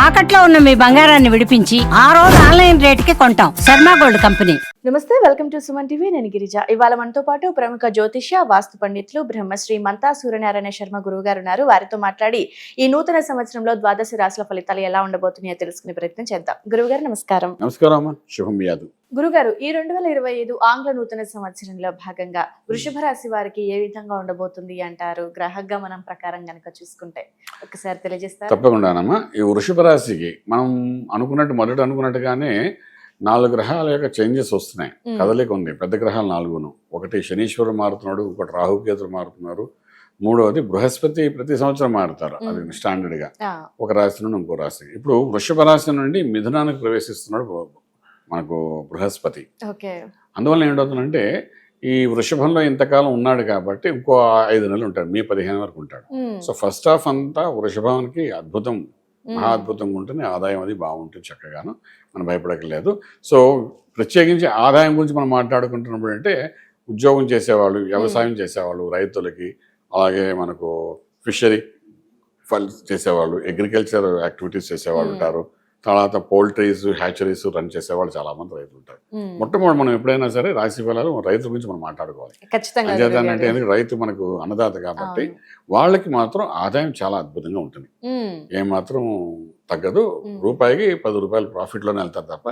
తాకట్లో ఉన్న మీ బంగారాన్ని విడిపించి ఆ రోజు ఆన్లైన్ రేటుకి కొంటాం. Sharma gold company. నమస్తే, వెల్కమ్ టు సుమన్ టీవీ. నేను గిరిజ. ఇవాళ మనతో పాటు ప్రముఖ జ్యోతిష్య వాస్తు పండితులు బ్రహ్మశ్రీ మంతా సూర్యనారాయణ శర్మ గురువు గారు ఉన్నారు. వారితో మాట్లాడి ఈ నూతన సంవత్సరంలో ద్వాదశ రాశుల ఫలితాలు ఎలా ఉండబోతున్నాయో తెలుసుకునే ప్రయత్నం చేద్దాం. గురువు గారు నమస్కారం. నమస్కారం అమ్మా, శుభం యాదు. గురుగారు, ఈ 2025 ఆంగ్ల నూతన సంవత్సరంలో భాగంగా వృషభ రాశి వారికి ఏ విధంగా ఉండబోతుంది అంటారు? గ్రహ మనం ప్రకారం గనక చూసుకుంటే ఒకసారి తెలియజేస్తారు? తప్పకుండానమ్మా. ఈ వృషభ రాశికి మనం మొదట అనుకున్నట్టుగానే 4 గ్రహాల యొక్క చేంజెస్ వస్తున్నాయి. కదలిక ఉంది. పెద్ద గ్రహాలు 4. ఒకటి శనీశ్వరుడు మారుతున్నాడు, ఒకటి రాహుకేతులు మారుతున్నారు, మూడవది బృహస్పతి ప్రతి సంవత్సరం మారుతారు. అది స్టాండర్డ్ గా ఒక రాశి నుండి ఇంకో రాశి. ఇప్పుడు వృషభ రాశి నుండి మిథునానికి ప్రవేశిస్తున్నాడు మనకు బృహస్పతి. అందువల్ల ఏంటవుతుందంటే ఈ వృషభంలో ఇంతకాలం ఉన్నాడు కాబట్టి ఇంకో 5 నెలలు ఉంటాడు, మే 15 వరకు ఉంటాడు. సో ఫస్ట్ హాఫ్ అంతా వృషభానికి అద్భుతం, మహా అద్భుతంగా ఉంటుంది. ఆదాయం అది బాగుంటుంది, చక్కగాను, మనం భయపడకలేదు. సో ప్రత్యేకించి ఆదాయం గురించి మనం మాట్లాడుకుంటున్నప్పుడు అంటే ఉద్యోగం చేసేవాళ్ళు, వ్యవసాయం చేసేవాళ్ళు, రైతులకి, అలాగే మనకు ఫిషరీ చేసేవాళ్ళు, అగ్రికల్చర్ యాక్టివిటీస్ చేసేవాళ్ళు ఉంటారు. తర్వాత పోల్ట్రీస్, హ్యాచరీస్ రన్ చేసేవాళ్ళు చాలా మంది రైతులు ఉంటారు. మొట్టమొదటి మనం ఎప్పుడైనా సరే రాశి ఫలాలు రైతుల గురించి మనం మాట్లాడుకోవాలి. అంటే ఎందుకు రైతు మనకు అన్నదాత కాబట్టి వాళ్ళకి మాత్రం ఆదాయం చాలా అద్భుతంగా ఉంటుంది. ఏమాత్రం తగ్గదు. రూపాయికి 10 రూపాయలు ప్రాఫిట్ లోనే వెళ్తారు తప్ప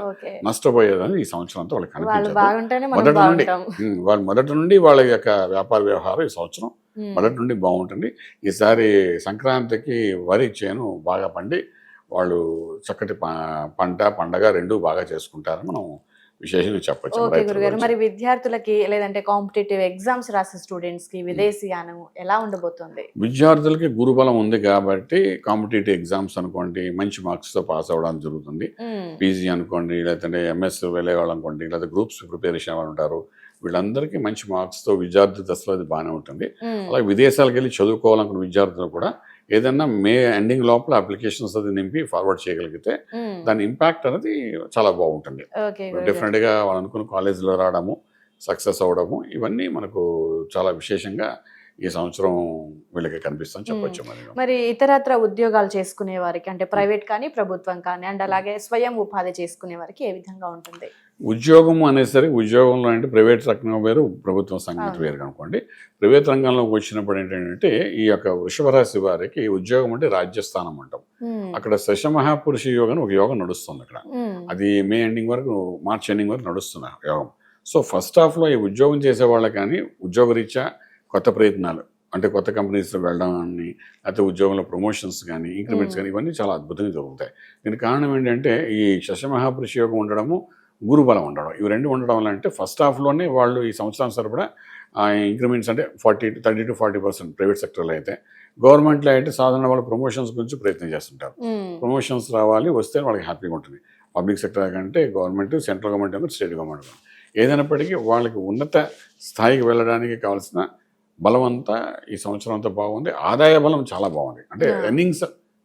నష్టపోయేదని ఈ సంవత్సరం అంతా వాళ్ళకి కనిపించదు. మొదటి నుండి వాళ్ళ యొక్క వ్యాపార వ్యవహారం ఈ సంవత్సరం మొదటి నుండి బాగుంటుంది. ఈసారి సంక్రాంతికి వరి చేను బాగా పండి వాళ్ళు చక్కటి పండగ 2 బాగా చేసుకుంటారని మనం విశేషంగా చెప్పచ్చు. మరి విద్యార్థులకి లేదంటే కాంపిటేటివ్ ఎగ్జామ్స్ రాసే స్టూడెంట్స్ కి విదేశీయానం ఎలా ఉండబోతుంది? విద్యార్థులకి గురుబలం ఉంది కాబట్టి కాంపిటేటివ్ ఎగ్జామ్స్ అనుకోండి మంచి మార్క్స్ తో పాస్ అవ్వడం జరుగుతుంది. పీజీ అనుకోండి, లేదంటే ఎంఎస్ వెళ్ళే వాళ్ళు అనుకోండి, లేదా గ్రూప్స్ ప్రిపేరేషన్ వాళ్ళు ఉంటారు, వీళ్ళందరికీ మంచి మార్క్స్ తో విద్యార్థి దశలో అది బాగానే ఉంటుంది. అలాగే విదేశాలకు వెళ్ళి చదువుకోవాలనుకున్న విద్యార్థులు కూడా ఏదన్నా మే ఎండింగ్ లోపల అప్లికేషన్స్ అది నింపి ఫార్వర్డ్ చేయగలిగితే దాని ఇంపాక్ట్ అనేది చాలా బాగుంటుంది. డెఫినెట్ గా వాళ్ళు అనుకున్న కాలేజీలో రావడము, సక్సెస్ అవ్వడము, ఇవన్నీ మనకు చాలా విశేషంగా ఈ సంవత్సరం వీళ్ళకి కనిపిస్తుందని చెప్పొచ్చు. మరి ఇతరత్ర ఉద్యోగాలు చేసుకునే వారికి అంటే ప్రైవేట్ కానీ ప్రభుత్వం కానీ అండ్ అలాగే స్వయం ఉపాధి చేసుకునే వారికి ఏ విధంగా ఉంటుంది? ఉద్యోగం అనేసరికి ఉద్యోగంలో అంటే ప్రైవేట్ రంగం వేరు, ప్రభుత్వం సంగతి వేరు అనుకోండి. ప్రైవేట్ రంగంలోకి వచ్చినప్పుడు ఏంటంటే ఈ యొక్క వృషభ రాశి వారికి ఉద్యోగం అంటే రాజ్యస్థానం అంటాం. అక్కడ శశమహాపురుష యోగం ఒక యోగం నడుస్తుంది అక్కడ. అది మే ఎండింగ్ వరకు, మార్చ్ ఎండింగ్ వరకు నడుస్తుంది యోగం. సో ఫస్ట్ హాఫ్ లో ఈ ఉద్యోగం చేసే వాళ్ళకి కానీ ఉద్యోగరీత్యా కొత్త ప్రయత్నాలు అంటే కొత్త కంపెనీస్లో వెళ్ళడం కానీ, లేకపోతే ఉద్యోగంలో ప్రమోషన్స్ కానీ, ఇంక్రిమెంట్స్ కానీ, ఇవన్నీ చాలా అద్భుతంగా జరుగుతాయి. దీనికి కారణం ఏంటంటే ఈ శశమహాపురుష యోగం ఉండడము, గురుబలం ఉండడం, ఇవి 2 ఉండడం వల్ల అంటే ఫస్ట్ హాఫ్లోనే వాళ్ళు ఈ సంవత్సరం సరిపడా ఇంక్రిమెంట్స్ అంటే 30 to 40% ప్రైవేట్ సెక్టర్లో అయితే, గవర్నమెంట్లో అయితే సాధారణ వాళ్ళు ప్రమోషన్స్ గురించి ప్రయత్నం చేస్తుంటారు. ప్రమోషన్స్ రావాలి, వస్తే వాళ్ళకి హ్యాపీగా ఉంటుంది. పబ్లిక్ సెక్టర్ కంటే government, central government, state government ఏదైనప్పటికీ వాళ్ళకి ఉన్నత స్థాయికి వెళ్ళడానికి కావాల్సిన బలం అంతా ఈ సంవత్సరం అంతా బాగుంది. ఆదాయ బలం చాలా బాగుంది. అంటే ఎర్నింగ్స్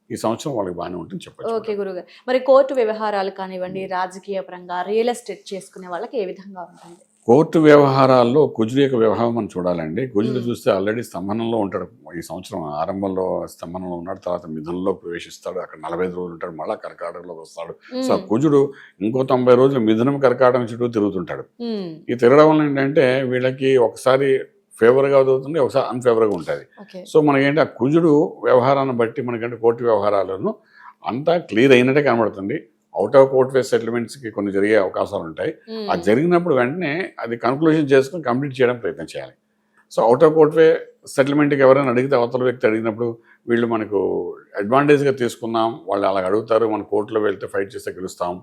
ఈ సంవత్సరం వాళ్ళకి బాగానే ఉంటుంది చెప్పచ్చు. ఓకే గురుగారు, మరి కోర్టు వ్యవహారాలు కానివ్వండి, రాజకీయ పరంగా రియల్ ఎస్టేట్ చేసుకునే వాళ్ళకి ఏ విధంగా ఉంటుంది? కోర్టు వ్యవహారాల్లో కుజుడు యొక్క వ్యవహారం మనం చూడాలండి. కుజుడు చూస్తే ఆల్రెడీ స్తంభనంలో ఉంటాడు. ఈ సంవత్సరం ఆరంభంలో స్తంభనంలో ఉన్నాడు, తర్వాత మిథునంలో ప్రవేశిస్తాడు, అక్కడ 45 రోజులు ఉంటాడు, మళ్ళీ కర్కాటకంలోకి వస్తాడు. సో కుజుడు ఇంకో 90 రోజులు మిథునం కర్కాటకం చుట్టూ తిరుగుతుంటాడు. ఈ తిరగడం వల్ల ఏంటంటే వీళ్ళకి ఒకసారి ఫేవర్గా అవుతుంది, ఒకసారి అన్ఫేవర్గా ఉంటుంది. సో మనకేంటి ఆ కుజుడు వ్యవహారాన్ని బట్టి మనకంటే కోర్టు వ్యవహారాలను అంతా క్లియర్ అయినట్టే కనబడుతుంది. అవుట్ ఆఫ్ కోర్ట్ వే సెటిల్మెంట్స్కి కొన్ని జరిగే అవకాశాలు ఉంటాయి. అది జరిగినప్పుడు వెంటనే అది కన్క్లూజన్ చేసుకుని కంప్లీట్ చేయడం ప్రయత్నం చేయాలి. సో అవుట్ ఆఫ్ కోర్ట్ వే సెటిల్మెంట్కి ఎవరైనా అడిగితే, అవతల వ్యక్తి అడిగినప్పుడు వీళ్ళు మనకు అడ్వాంటేజ్గా తీసుకుందాం, వాళ్ళు అలా అడుగుతారు, మన కోర్టులో వెళ్తే ఫైట్ చేస్తే గెలుస్తాం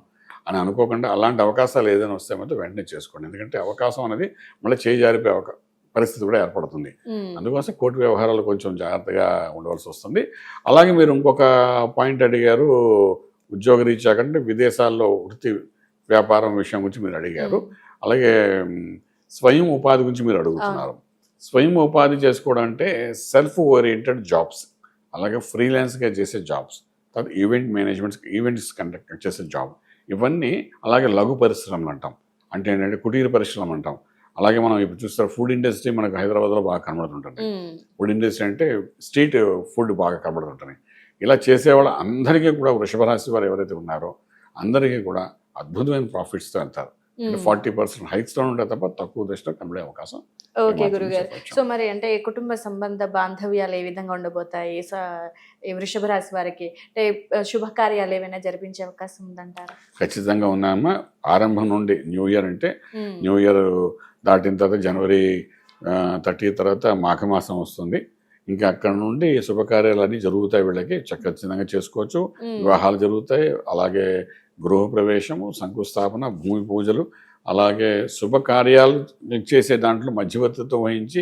అని అనుకోకుండా అలాంటి అవకాశాలు ఏదైనా వస్తే మాత్రం వెంటనే చేసుకోండి. ఎందుకంటే అవకాశం అనేది మళ్ళీ చేయి జారిపోయే పరిస్థితి కూడా ఏర్పడుతుంది. అందుకోసం కోర్టు వ్యవహారాలు కొంచెం జాగ్రత్తగా ఉండవలసి వస్తుంది. అలాగే మీరు ఇంకొక పాయింట్ అడిగారు, ఉద్యోగ రీత్యా కంటే విదేశాల్లో వృత్తి వ్యాపారం విషయం గురించి మీరు అడిగారు. అలాగే స్వయం ఉపాధి గురించి మీరు అడుగుతున్నారు. స్వయం ఉపాధి చేసుకోవడం అంటే సెల్ఫ్ ఓరియంటెడ్ జాబ్స్, అలాగే ఫ్రీలాన్స్గా చేసే జాబ్స్, తర్వాత ఈవెంట్ మేనేజ్మెంట్స్, ఈవెంట్స్ కండక్ట్ చేసే జాబ్, ఇవన్నీ. అలాగే లఘు పరిశ్రమలు అంటాం, అంటే ఏంటంటే కుటీర పరిశ్రమ అంటాం. అలాగే మనం ఇప్పుడు చూస్తారు ఫుడ్ ఇండస్ట్రీ మనకు హైదరాబాద్లో బాగా కనబడుతుంటుంది. ఫుడ్ ఇండస్ట్రీ అంటే స్ట్రీట్ ఫుడ్ బాగా కనబడుతుంటుంది. ఇలా చేసేవాళ్ళు అందరికీ కూడా వృషభ రాశి వారు ఎవరైతే ఉన్నారో అందరికీ కూడా అద్భుతమైన ప్రాఫిట్స్తో వెళ్తారు. 40% హైక్స్తో ఉంటాయి తప్ప తక్కువ దశలో కనబడే అవకాశం. ఓకే గురుగారు. సో మరి అంటే కుటుంబ సంబంధ బాంధవ్యాలు ఏ విధంగా ఉండబోతాయి ఈ వృషభ రాశి వారికి? అంటే శుభకార్యాలు ఏమైనా జరిపించే అవకాశం ఉందంటారా? ఖచ్చితంగా ఉన్నాయమ్మా. ఆరంభం నుండి న్యూ ఇయర్ అంటే న్యూ ఇయర్ దాటిన తర్వాత జనవరి 30 తర్వాత మాఘమాసం వస్తుంది. ఇంకా అక్కడ నుండి శుభకార్యాలు అన్నీ జరుగుతాయి. వీళ్ళకి ఖచ్చితంగా చేసుకోవచ్చు. వివాహాలు జరుగుతాయి, అలాగే గృహప్రవేశము, శంకుస్థాపన, భూమి పూజలు, అలాగే శుభకార్యాలు చేసే దాంట్లో మధ్యవర్తిత్వం వహించి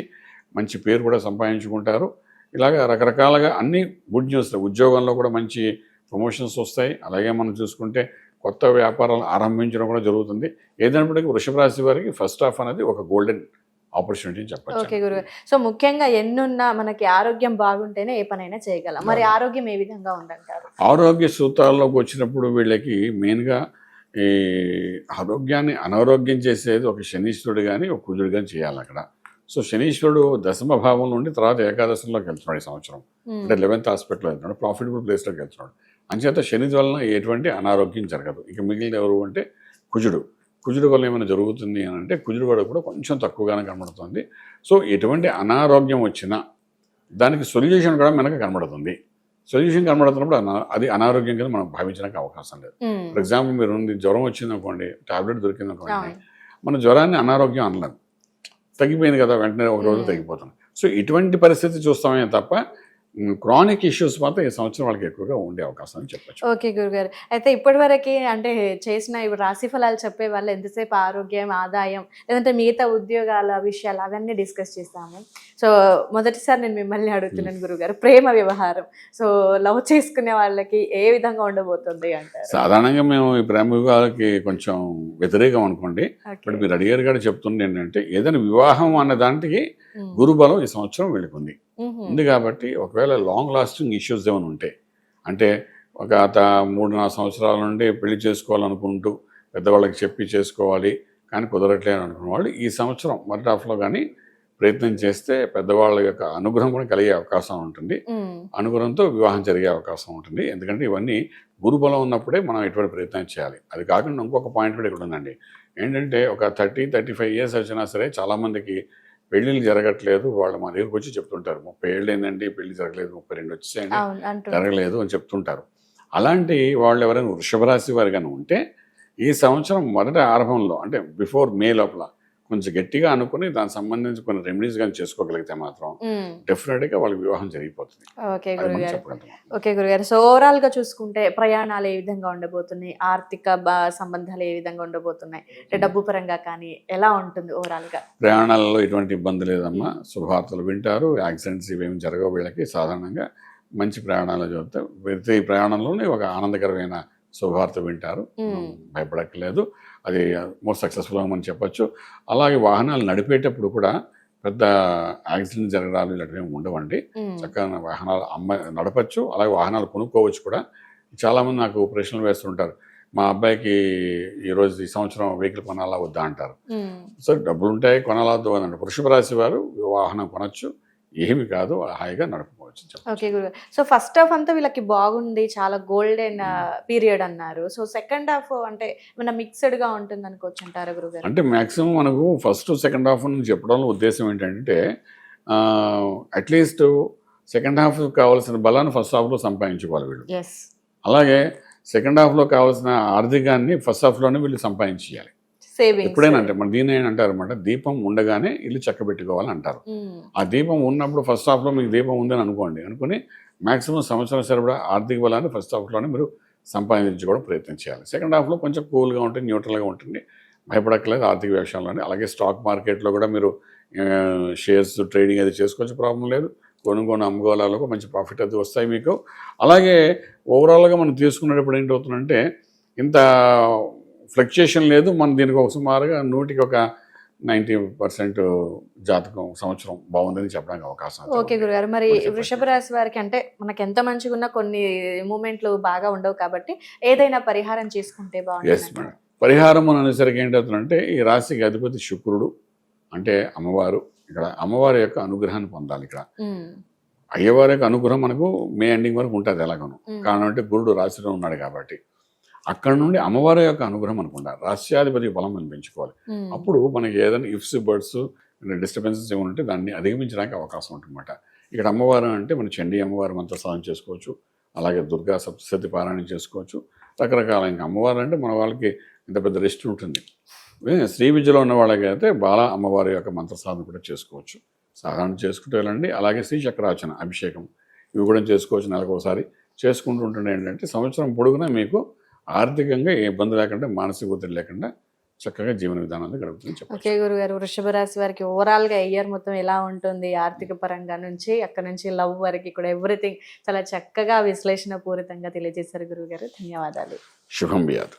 మంచి పేరు కూడా సంపాదించుకుంటారు. ఇలాగ రకరకాలుగా అన్ని గుడ్ న్యూస్. ఉద్యోగంలో కూడా మంచి ప్రమోషన్స్ వస్తాయి. అలాగే మనం చూసుకుంటే కొత్త వ్యాపారాలు ఆరంభించడం కూడా జరుగుతుంది. ఏదైనప్పటికీ వృషభ రాశి వారికి ఫస్ట్ హాఫ్ అనేది ఒక గోల్డెన్ ఆపర్చునిటీ చెప్పచ్చు. ఓకే గురుగారు. సో ముఖ్యంగా ఎన్నున్నా మనకి ఆరోగ్యం బాగుంటేనే ఏ పనైనా చేయగలం. మరి ఆరోగ్యం ఏ విధంగా ఉందంటారు? ఆరోగ్య సూత్రాల్లోకి వచ్చినప్పుడు వీళ్ళకి మెయిన్గా ఈ ఆరోగ్యాన్ని అనారోగ్యం చేసేది ఒక శనీశ్వరుడు కానీ ఒక కుజుడు కానీ చేయాలి అక్కడ. సో శనీశ్వరుడు దశమ భావం నుండి తర్వాత ఏకాదశంలోకి వెళ్తున్నాడు ఈ సంవత్సరం. అంటే 11th హాస్పిటల్లో వెళ్తున్నాడు, ప్రాఫిటబుల్ ప్లేస్లోకి వెళ్తున్నాడు. అంచేత శని వలన ఎటువంటి అనారోగ్యం జరగదు. ఇక మిగిలిన ఎవరు అంటే కుజుడు. కుజుడు వల్ల ఏమైనా జరుగుతుంది అని అంటే కుజుడు కూడా కొంచెం తక్కువగానే కనబడుతుంది. సో ఎటువంటి అనారోగ్యం వచ్చినా దానికి సొల్యూషన్ కూడా మనకు కనబడుతుంది. సొల్యూషన్ కనబడుతున్నప్పుడు అది అనారోగ్యం కింద మనం భావించడానికి అవకాశం లేదు. ఫర్ ఎగ్జాంపుల్ మీరు జ్వరం వచ్చింది అనుకోండి, టాబ్లెట్ దొరికింది అనుకోండి, మన జ్వరాన్ని అనారోగ్యం అనలేదు, తగ్గిపోయింది కదా, వెంటనే ఒక రోజు తగ్గిపోతుంది. సో ఇటువంటి పరిస్థితి చూస్తామే తప్ప క్రానిక్ ఇష్యూస్ మాత్రం ఈ సంవత్సరం వాళ్ళకి ఎక్కువగా ఉండే అవకాశం అని చెప్పచ్చు. ఓకే గురుగారు. అయితే ఇప్పటి వరకు అంటే చేసిన రాశి ఫలాలు చెప్పే వాళ్ళు ఎంతసేపు ఆరోగ్యం, ఆదాయం, లేదంటే మిగతా ఉద్యోగాల విషయాలు అవన్నీ డిస్కస్ చేస్తాము. సో మొదటిసారి నేను మిమ్మల్ని అడుగుతున్నాను గురుగారు, ప్రేమ వ్యవహారం. సో లవ్ చేసుకునే వాళ్ళకి ఏ విధంగా ఉండబోతుంది అంటారు? సాధారణంగా మేము ఈ ప్రేమ వివాహాలకి కొంచెం వ్యతిరేకం అనుకోండి. ఇప్పుడు మీరు అడిగారు కూడా చెప్తుంది ఏంటంటే ఏదైనా వివాహం అన్న దానికి గురుబలం ఈ సంవత్సరం వెళ్ళుకుంది ఉంది కాబట్టి ఒకవేళ లాంగ్ లాస్టింగ్ ఇష్యూస్ ఏమైనా ఉంటే, అంటే ఒక 3-4 సంవత్సరాల నుండి పెళ్లి చేసుకోవాలనుకుంటూ పెద్దవాళ్ళకి చెప్పి చేసుకోవాలి కానీ కుదరట్లేదు అనుకున్న వాళ్ళు ఈ సంవత్సరం మొదటి హాఫ్లో కానీ ప్రయత్నం చేస్తే పెద్దవాళ్ళ యొక్క అనుగ్రహం కూడా కలిగే అవకాశం ఉంటుంది. అనుగ్రహంతో వివాహం జరిగే అవకాశం ఉంటుంది. ఎందుకంటే ఇవన్నీ గురుబలం ఉన్నప్పుడే మనం ఎటువంటి ప్రయత్నం చేయాలి. అది కాకుండా ఇంకొక పాయింట్ కూడా ఇక్కడ ఉందండి. ఏంటంటే ఒక 30-35 ఇయర్స్ వచ్చినా సరే చాలామందికి పెళ్ళిళ్ళు జరగట్లేదు. వాళ్ళు మా దగ్గరకు వచ్చి చెప్తుంటారు, 30 ఏళ్ళు ఏంటండి పెళ్లి జరగలేదు, 32 వచ్చేయండి జరగలేదు అని చెప్తుంటారు. అలాంటి వాళ్ళు ఎవరైనా వృషభ రాశి వారు కానీ ఉంటే ఈ సంవత్సరం మొదటి ఆరంభంలో అంటే బిఫోర్ మే లోపల కొంచెం గట్టిగా అనుకుని దానికి సంబంధించి కొన్ని రెమెడీస్ కానీ చేసుకోగలిగితే మాత్రం డెఫినెట్గా వాళ్ళకి వివాహం జరిగిపోతుంది. ఓకే గురుగారు. ఓకే గురుగారు. సో ఓవరాల్ గా చూసుకుంటే ప్రయాణాలు ఏ విధంగా ఉండబోతున్నాయి, ఆర్థిక సంబంధాలు ఏ విధంగా ఉండబోతున్నాయి, డబ్బు పరంగా కానీ ఎలా ఉంటుంది ఓవరాల్ గా? ప్రయాణాలలో ఎటువంటి ఇబ్బంది లేదమ్మా. శుభవార్తలు వింటారు. యాక్సిడెంట్స్ ఇవేమి జరగవు. వీళ్ళకి సాధారణంగా మంచి ప్రయాణాలు జరుగుతాయి. ప్రతి ప్రయాణంలోనే ఒక ఆనందకరమైన శుభవార్త వింటారు. భయపడక్కర్లేదు. అది మోస్ట్ సక్సెస్ఫుల్గా మనం చెప్పచ్చు. అలాగే వాహనాలు నడిపేటప్పుడు కూడా పెద్ద యాక్సిడెంట్ జరగడాలు ఇలాంటివి ఉండవండి. చక్కగా వాహనాలు నడపచ్చు. అలాగే వాహనాలు కొనుక్కోవచ్చు కూడా. చాలామంది నాకు ప్రశ్నలు వేస్తుంటారు, మా అబ్బాయికి ఈ సంవత్సరం వెహికల్ కొనాలా వద్దా అంటారు. సో డబ్బులు ఉంటాయి, కొనాలద్దు అని అంటే వృషభ రాశి వారు వాహనం కొనచ్చు, ఏమి కాదు, హాయిగా నడుపుకోవచ్చు. ఓకే గురు. సో ఫస్ట్ హాఫ్ అంతా వీళ్ళకి బాగుంది, చాలా గోల్డెన్ పీరియడ్ అన్నారు. సో సెకండ్ హాఫ్ అంటే మన మిక్స్డ్ గా ఉంటుంది అనుకోవచ్చు అంటారా గురుగారు? అంటే మాక్సిమం మనకు ఫస్ట్ సెకండ్ హాఫ్ నుంచి చెప్పడంలో ఉద్దేశం ఏంటంటే అట్లీస్ట్ సెకండ్ హాఫ్ కావాల్సిన బలాన్ని ఫస్ట్ హాఫ్లో సంపాదించుకోవాలి వీళ్ళు. అలాగే సెకండ్ హాఫ్లో కావాల్సిన ఆర్థికాన్ని ఫస్ట్ హాఫ్లోనే వీళ్ళు సంపాదించాలి. ఎప్పుడైనా అంటే మన దీని అంటారు అనమాట, దీపం ఉండగానే ఇల్లు చక్కబెట్టుకోవాలని అంటారు. ఆ దీపం ఉన్నప్పుడు ఫస్ట్ హాఫ్లో మీకు దీపం ఉందని అనుకుని మాక్సిమం సంవత్సరం సరిపడా ఆర్థిక బలాన్ని ఫస్ట్ హాఫ్లోనే మీరు సంపాదించుకోవడం ప్రయత్నం చేయాలి. సెకండ్ హాఫ్లో కొంచెం కూల్గా ఉంటుంది, న్యూట్రల్గా ఉంటుంది, భయపడక్కలేదు ఆర్థిక వ్యవసాయంలోనే. అలాగే స్టాక్ మార్కెట్లో కూడా మీరు షేర్స్ ట్రేడింగ్ అది చేసుకోవచ్చు, ప్రాబ్లం లేదు. కొనుగోలు అమ్మగోళాలకు మంచి ప్రాఫిట్ అది వస్తాయి మీకు. అలాగే ఓవరాల్గా మనం తీసుకునేటప్పుడు ఏంటవుతుందంటే ఇంత ఫ్లక్చుయేషన్ లేదు. మనం దీనికి ఒక సుమారుగా 100కి ఒక 90% జాతకం సంవత్సరం బాగుందని చెప్పడానికి అవకాశం. ఓకే గురుగారు. మరి వృషభ రాశి వారికి అంటే మనకి ఎంత మంచిగా ఉన్నా కొన్ని మూమెంట్లు బాగా ఉండవు కాబట్టి ఏదైనా పరిహారం చేసుకుంటే బాగుంటుంది? Yes madam. పరిహారం అని అనేసరికి ఏంటవుతుందంటే ఈ రాశికి అధిపతి శుక్రుడు, అంటే అమ్మవారు. ఇక్కడ అమ్మవారి యొక్క అనుగ్రహాన్ని పొందాలి. ఇక్కడ అయ్యవారి యొక్క అనుగ్రహం మనకు మే ఎండింగ్ వరకు ఉంటుంది ఎలాగను. ఉమ్, కారణం అంటే గురుడు రాశిలో ఉన్నాడు కాబట్టి అక్కడ నుండి అమ్మవారి యొక్క అనుగ్రహం మనకు ఉండాలి. రాశ్యాధిపతి బలం మనం పెంచుకోవాలి. ఉమ్, అప్పుడు మనకి ఏదైనా ఇఫ్స్ బర్డ్స్ డిస్టర్బెన్సెస్ ఏమైనా ఉంటే దాన్ని అధిగమించడానికి అవకాశం ఉంటుందన్నమాట. ఇక్కడ అమ్మవారు అంటే మన చండీ అమ్మవారి మంత్ర సాధన చేసుకోవచ్చు, అలాగే దుర్గా సప్తశతి పారాయణం చేసుకోవచ్చు. రకరకాల ఇంకా అమ్మవారు అంటే మన వాళ్ళకి ఇంత పెద్ద లిస్ట్ ఉంటుంది. శ్రీ విద్యలో ఉన్న వాళ్ళకి అయితే బాల అమ్మవారి యొక్క మంత్ర సాధన కూడా చేసుకోవచ్చు. సాధారణ చేసుకుంటూ వెళ్ళండి. అలాగే శ్రీ చక్రార్చన అభిషేకం ఇవి కూడా చేసుకోవచ్చు. నెలకు ఒకసారి చేసుకుంటూ ఉంటుండే ఏంటంటే సంవత్సరం పొడుగునా మీకు ఆర్థికంగా ఏ ఇబ్బంది లేకుండా, మానసిక ఒత్తిడి లేకుండా చక్కగా జీవన విధానాన్ని గడుపుతుంది చెప్పచ్చు. ఓకే గురుగారు, వృషభ రాశి వారికి ఓవరాల్ గా ఇయర్ మొత్తం ఎలా ఉంటుంది ఆర్థిక పరంగా నుంచి అక్కడ నుంచి లవ్ వరకు కూడా ఎవ్రీథింగ్ చాలా చక్కగా విశ్లేషణ పూరితంగా తెలియజేశారు గురుగారు. ధన్యవాదాలు. శుభం బియాదు.